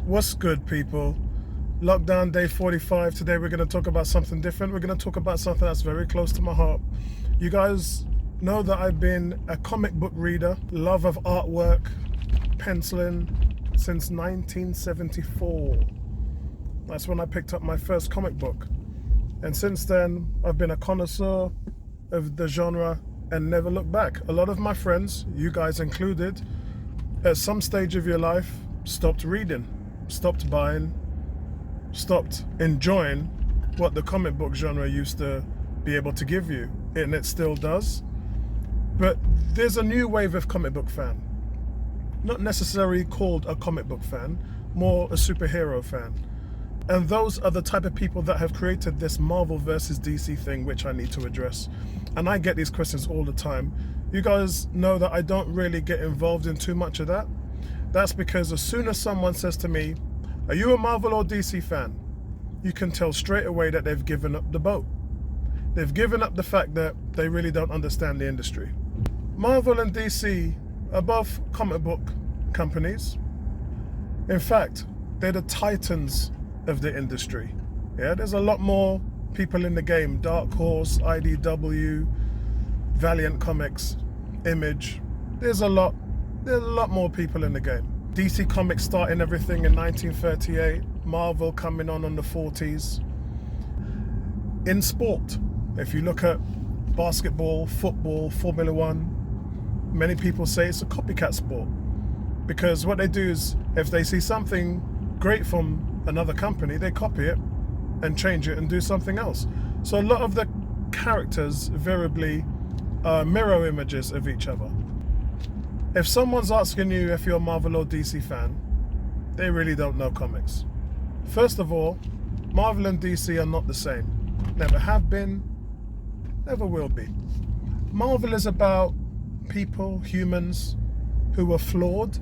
What's good, people? Lockdown day 45. Today we're going to talk about something different. We're going to talk about something that's very close to my heart. You guys know that I've been a comic book reader, love of artwork, penciling since 1974. That's when I picked up my first comic book. And since then, I've been a connoisseur of the genre and never looked back. A lot of my friends, you guys included, at some stage of your life, stopped reading, stopped buying, stopped enjoying what the comic book genre used to be able to give you, and it still does. But there's a new wave of comic book fan, not necessarily called a comic book fan, more a superhero fan. And those are the type of people that have created this Marvel versus DC thing, which I need to address. And I get these questions all the time. You guys know that I don't really get involved in too much of that. That's because as soon as someone says to me, "Are you a Marvel or DC fan?" you can tell straight away that they've given up the boat. They've given up the fact that they really don't understand the industry. Marvel and DC are both comic book companies. In fact, they're the titans of the industry. Yeah, there's a lot more people in the game. Dark Horse, IDW, Valiant Comics, Image. There's a lot more people in the game. DC Comics starting everything in 1938, Marvel coming on the 40s. In sport, if you look at basketball, football, Formula One, many people say it's a copycat sport. Because what they do is, if they see something great from another company, they copy it and change it and do something else. So a lot of the characters variably are mirror images of each other. If someone's asking you if you're a Marvel or DC fan, they really don't know comics. First of all, Marvel and DC are not the same. Never have been, never will be. Marvel is about people, humans, who are flawed,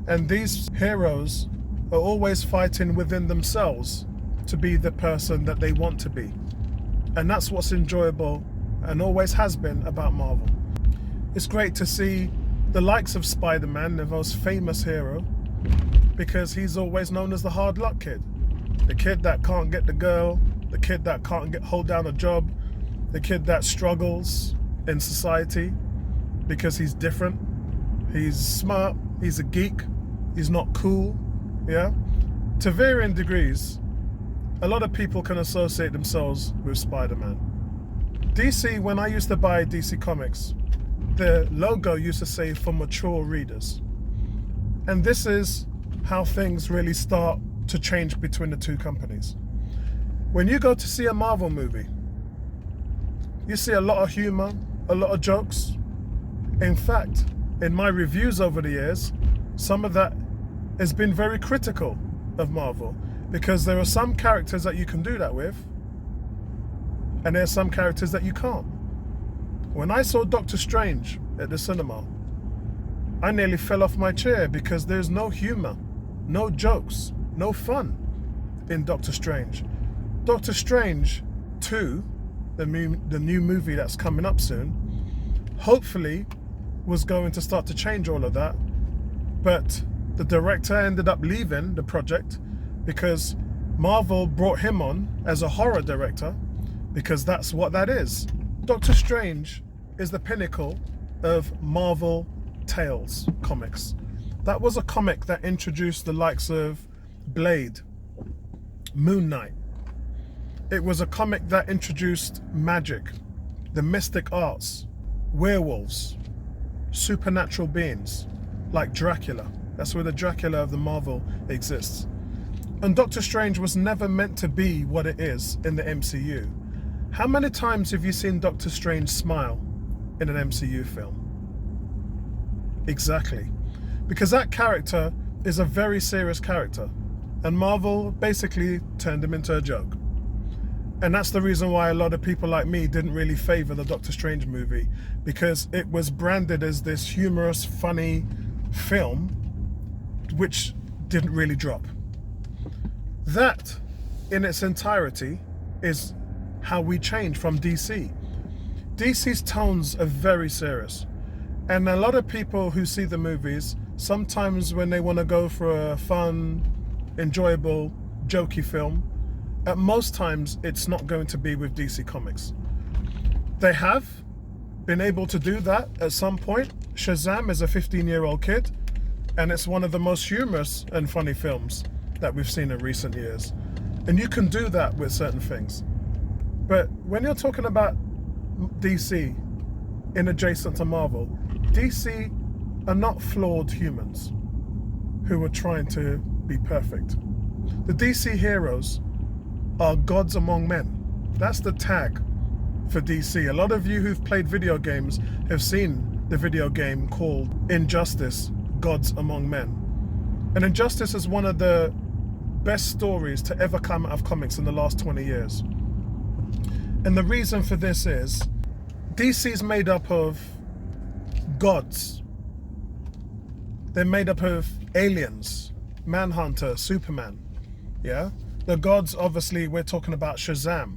and these heroes are always fighting within themselves to be the person that they want to be. And that's what's enjoyable and always has been about Marvel. It's great to see the likes of Spider-Man, the most famous hero, because he's always known as the hard luck kid. The kid that can't get the girl, the kid that can't hold down a job, the kid that struggles in society because he's different, he's smart, he's a geek, he's not cool, yeah? To varying degrees, a lot of people can associate themselves with Spider-Man. DC, when I used to buy DC Comics, the logo used to say for mature readers. And this is how things really start to change between the two companies. When you go to see a Marvel movie, you see a lot of humor, a lot of jokes. In fact, in my reviews over the years, some of that has been very critical of Marvel, because there are some characters that you can do that with, and there are some characters that you can't. When I saw Doctor Strange at the cinema, I nearly fell off my chair because there's no humor, no jokes, no fun in Doctor Strange. Doctor Strange 2, the new movie that's coming up soon, hopefully was going to start to change all of that, but the director ended up leaving the project because Marvel brought him on as a horror director, because that's what that is. Doctor Strange is the pinnacle of Marvel Tales comics. That was a comic that introduced the likes of Blade, Moon Knight. It was a comic that introduced magic, the mystic arts, werewolves, supernatural beings, like Dracula. That's where the Dracula of the Marvel exists. And Doctor Strange was never meant to be what it is in the MCU. How many times have you seen Doctor Strange smile in an MCU film? Exactly. Because that character is a very serious character, and Marvel basically turned him into a joke. And that's the reason why a lot of people like me didn't really favor the Doctor Strange movie, because it was branded as this humorous, funny film, which didn't really drop. That, in its entirety, is how we change from DC. DC's tones are very serious. And a lot of people who see the movies, sometimes when they want to go for a fun, enjoyable, jokey film, at most times it's not going to be with DC Comics. They have been able to do that at some point. Shazam is a 15-year-old kid, and it's one of the most humorous and funny films that we've seen in recent years. And you can do that with certain things. But when you're talking about DC in adjacent to Marvel, DC are not flawed humans who are trying to be perfect. The DC heroes are gods among men. That's the tag for DC. A lot of you who've played video games have seen the video game called Injustice, Gods Among Men. And Injustice is one of the best stories to ever come out of comics in the last 20 years. And the reason for this is DC is made up of gods. They're made up of aliens, Manhunter, Superman. Yeah? The gods, obviously, we're talking about Shazam.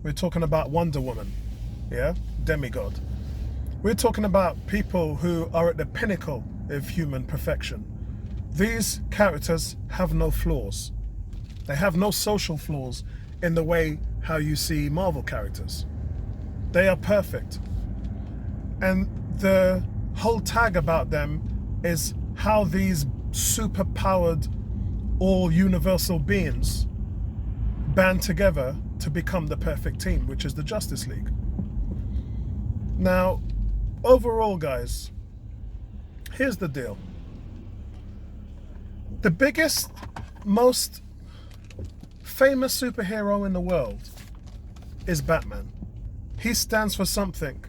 We're talking about Wonder Woman. Yeah? Demigod. We're talking about people who are at the pinnacle of human perfection. These characters have no flaws. They have no social flaws in the way how you see Marvel characters. They are perfect. And the whole tag about them is how these super-powered, all-universal beings band together to become the perfect team, which is the Justice League. Now, overall, guys, here's the deal. The biggest, most famous superhero in the world is Batman. He stands for something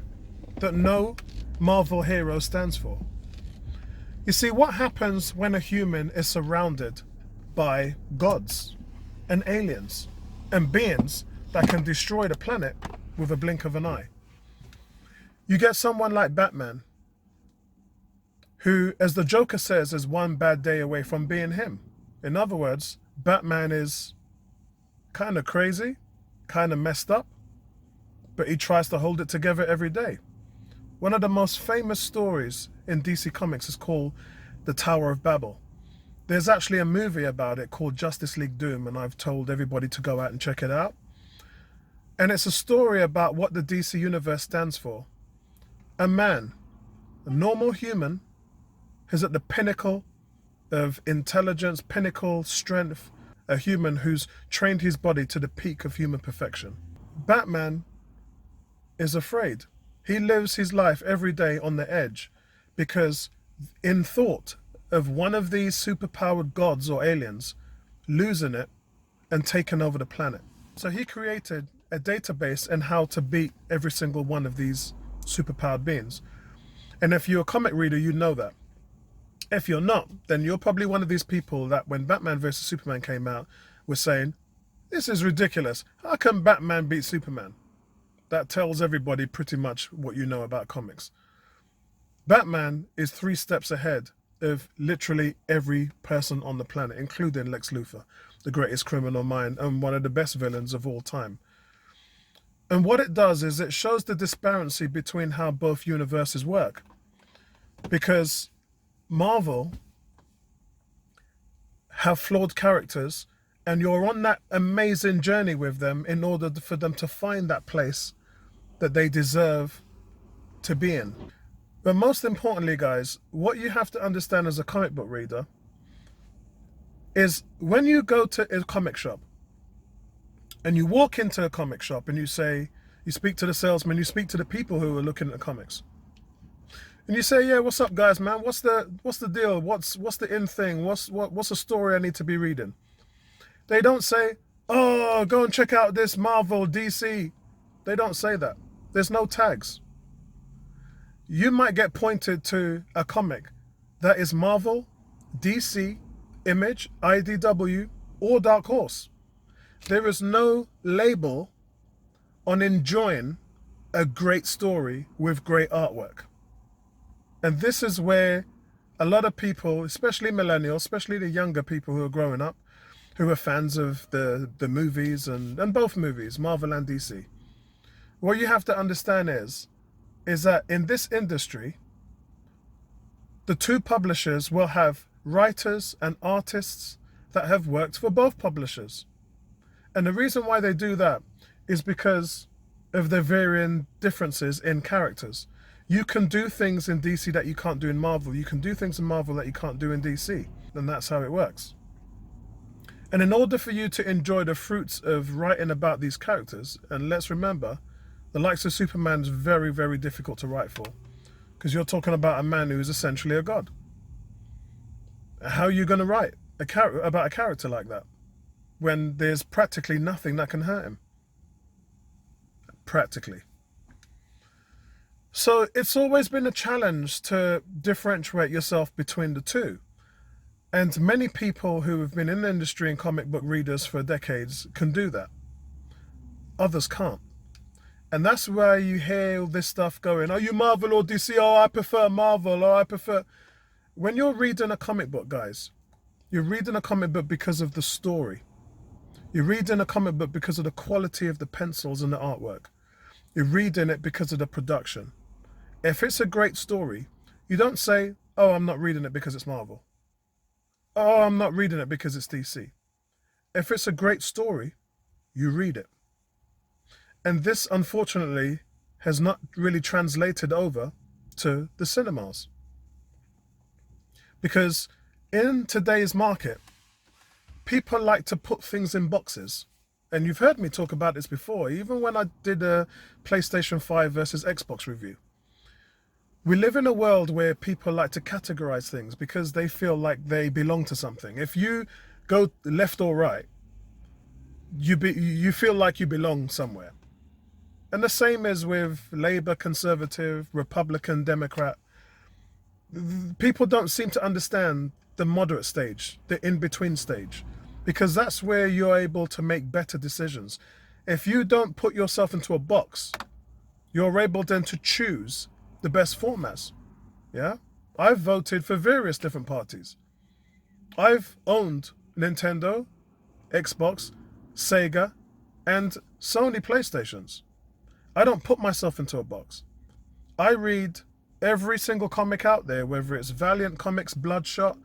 that no Marvel hero stands for. You see, what happens when a human is surrounded by gods and aliens and beings that can destroy the planet with a blink of an eye? You get someone like Batman, who, as the Joker says, is one bad day away from being him. In other words, Batman is kind of crazy, kind of messed up, but he tries to hold it together every day. One of the most famous stories in DC Comics is called The Tower of Babel. There's actually a movie about it called Justice League Doom, and I've told everybody to go out and check it out. And it's a story about what the DC Universe stands for. A man, a normal human, who's at the pinnacle of intelligence, pinnacle strength, a human who's trained his body to the peak of human perfection. Batman is afraid. He lives his life every day on the edge because in thought of one of these superpowered gods or aliens losing it and taking over the planet. So he created a database on how to beat every single one of these superpowered beings. And if you're a comic reader, you know that. If you're not, then you're probably one of these people that when Batman vs. Superman came out was saying, this is ridiculous. How can Batman beat Superman? That tells everybody pretty much what you know about comics. Batman is 3 steps ahead of literally every person on the planet, including Lex Luthor, the greatest criminal mind and one of the best villains of all time. And what it does is it shows the disparity between how both universes work. Because Marvel have flawed characters, and you're on that amazing journey with them in order for them to find that place that they deserve to be in. But most importantly, guys, what you have to understand as a comic book reader is when you go to a comic shop and you walk into a comic shop and you speak to the salesman, you speak to the people who are looking at the comics. And you say, yeah, what's up, guys, man? What's the deal? What's the in thing? What's the story I need to be reading? They don't say, oh, go and check out this Marvel, DC. They don't say that. There's no tags. You might get pointed to a comic that is Marvel, DC, Image, IDW, or Dark Horse. There is no label on enjoying a great story with great artwork. And this is where a lot of people, especially millennials, especially the younger people who are growing up, who are fans of the movies and both movies, Marvel and DC. What you have to understand is that in this industry, the two publishers will have writers and artists that have worked for both publishers. And the reason why they do that is because of the varying differences in characters. You can do things in DC that you can't do in Marvel. You can do things in Marvel that you can't do in DC. And that's how it works. And in order for you to enjoy the fruits of writing about these characters, and let's remember, the likes of Superman is very, very difficult to write for, because you're talking about a man who is essentially a god. How are you going to write about a character like that when there's practically nothing that can hurt him? Practically. So it's always been a challenge to differentiate yourself between the two. And many people who have been in the industry and comic book readers for decades can do that. Others can't. And that's where you hear all this stuff going, are you Marvel or DC? Oh, I prefer Marvel, or I prefer... When you're reading a comic book, guys, you're reading a comic book because of the story. You're reading a comic book because of the quality of the pencils and the artwork. You're reading it because of the production. If it's a great story, you don't say, oh, I'm not reading it because it's Marvel. Oh, I'm not reading it because it's DC. If it's a great story, you read it. And this, unfortunately, has not really translated over to the cinemas. Because in today's market, people like to put things in boxes. And you've heard me talk about this before, even when I did a PlayStation 5 versus Xbox review. We live in a world where people like to categorize things because they feel like they belong to something. If you go left or right, you feel like you belong somewhere. And the same is with Labour, Conservative, Republican, Democrat. People don't seem to understand the moderate stage, the in-between stage, because that's where you're able to make better decisions. If you don't put yourself into a box, you're able then to choose the best formats. Yeah, I've voted for various different parties. I've owned Nintendo, Xbox, Sega, and Sony PlayStations. I don't put myself into a box. I read every single comic out there, whether it's Valiant Comics, Bloodshot,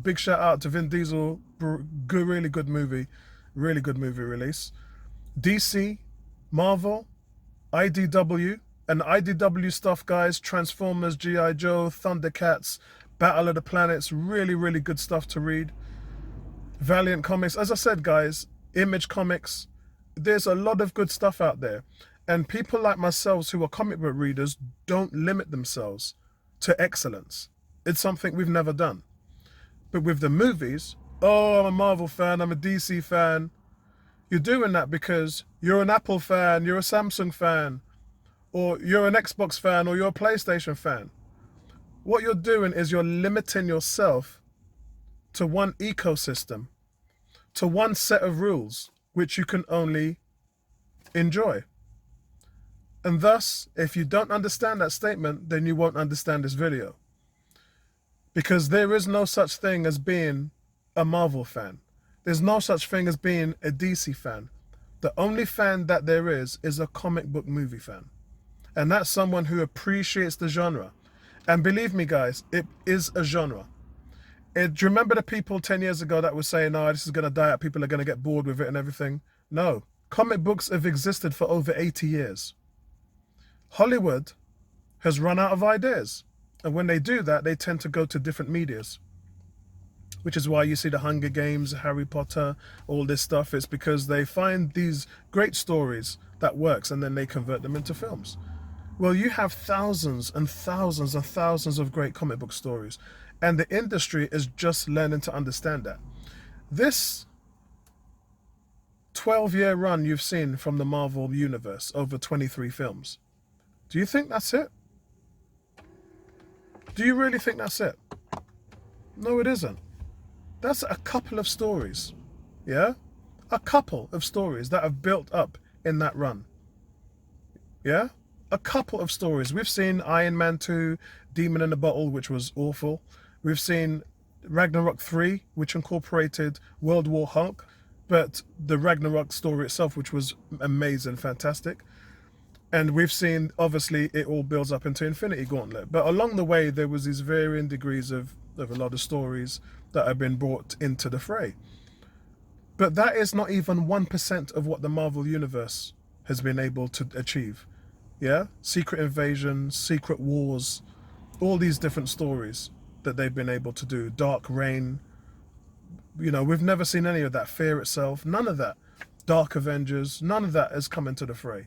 big shout out to Vin Diesel, really good movie release. DC, Marvel, IDW, and IDW stuff, guys, Transformers, G.I. Joe, Thundercats, Battle of the Planets, really good stuff to read. Valiant Comics, as I said, guys, Image Comics, there's a lot of good stuff out there. And people like myself who are comic book readers don't limit themselves to excellence. It's something we've never done. But with the movies, oh, I'm a Marvel fan, I'm a DC fan. You're doing that because you're an Apple fan, you're a Samsung fan, or you're an Xbox fan, or you're a PlayStation fan. What you're doing is you're limiting yourself to one ecosystem, to one set of rules, which you can only enjoy. And thus, if you don't understand that statement, then you won't understand this video. Because there is no such thing as being a Marvel fan. There's no such thing as being a DC fan. The only fan that there is a comic book movie fan. And that's someone who appreciates the genre. And believe me, guys, it is a genre. Do you remember the people 10 years ago that were saying, oh, this is going to die out, people are going to get bored with it and everything? No. Comic books have existed for over 80 years. Hollywood has run out of ideas. And when they do that, they tend to go to different medias. Which is why you see the Hunger Games, Harry Potter, all this stuff. It's because they find these great stories that works and then they convert them into films. Well, you have thousands and thousands and thousands of great comic book stories. And the industry is just learning to understand that. This 12-year run you've seen from the Marvel Universe, over 23 films. Do you think that's it? Do you really think that's it? No, it isn't. That's a couple of stories. Yeah? A couple of stories that have built up in that run. Yeah? A couple of stories. We've seen Iron Man 2, Demon in a Bottle, which was awful. We've seen Ragnarok 3, which incorporated World War Hulk, but the Ragnarok story itself, which was amazing, fantastic. And we've seen, obviously, it all builds up into Infinity Gauntlet. But along the way, there was these varying degrees of a lot of stories that have been brought into the fray. But that is not even 1% of what the Marvel Universe has been able to achieve. Yeah? Secret Invasion, Secret Wars, all these different stories that they've been able to do. Dark Reign. You know, we've never seen any of that. Fear itself, none of that. Dark Avengers, none of that has come into the fray.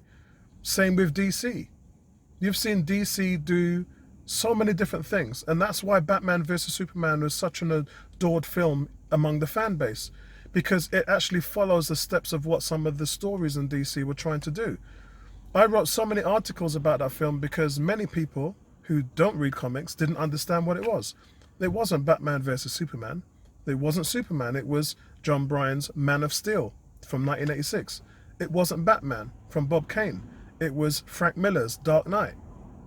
Same with DC. You've seen DC do so many different things, and that's why Batman vs Superman was such an adored film among the fan base, because it actually follows the steps of what some of the stories in DC were trying to do. I wrote so many articles about that film because many people who don't read comics didn't understand what it was. It wasn't Batman vs Superman. It wasn't Superman. It was John Bryan's Man of Steel from 1986. It wasn't Batman from Bob Kane. It was Frank Miller's Dark Knight,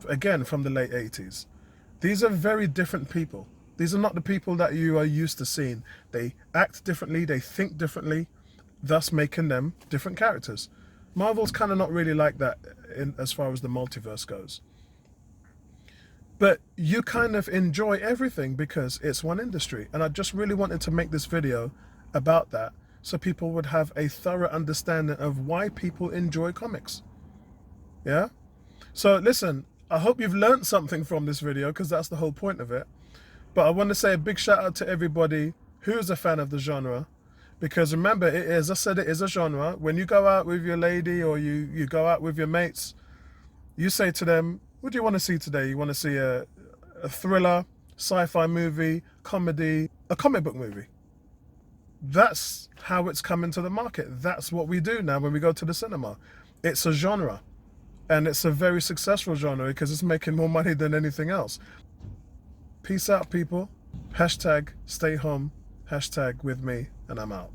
again from the late 80s. These are very different people. These are not the people that you are used to seeing. They act differently, they think differently, thus making them different characters. Marvel's kind of not really like that as far as the multiverse goes. But you kind of enjoy everything because it's one industry. And I just really wanted to make this video about that so people would have a thorough understanding of why people enjoy comics. Yeah? So listen, I hope you've learned something from this video, because that's the whole point of it. But I want to say a big shout out to everybody who's a fan of the genre. Because remember, it is a genre. When you go out with your lady or you go out with your mates, you say to them, what do you want to see today? You want to see a thriller, sci-fi movie, comedy, a comic book movie. That's how it's come into the market. That's what we do now when we go to the cinema. It's a genre. And it's a very successful genre because it's making more money than anything else. Peace out, people. Hashtag stay home. Hashtag with me, and I'm out.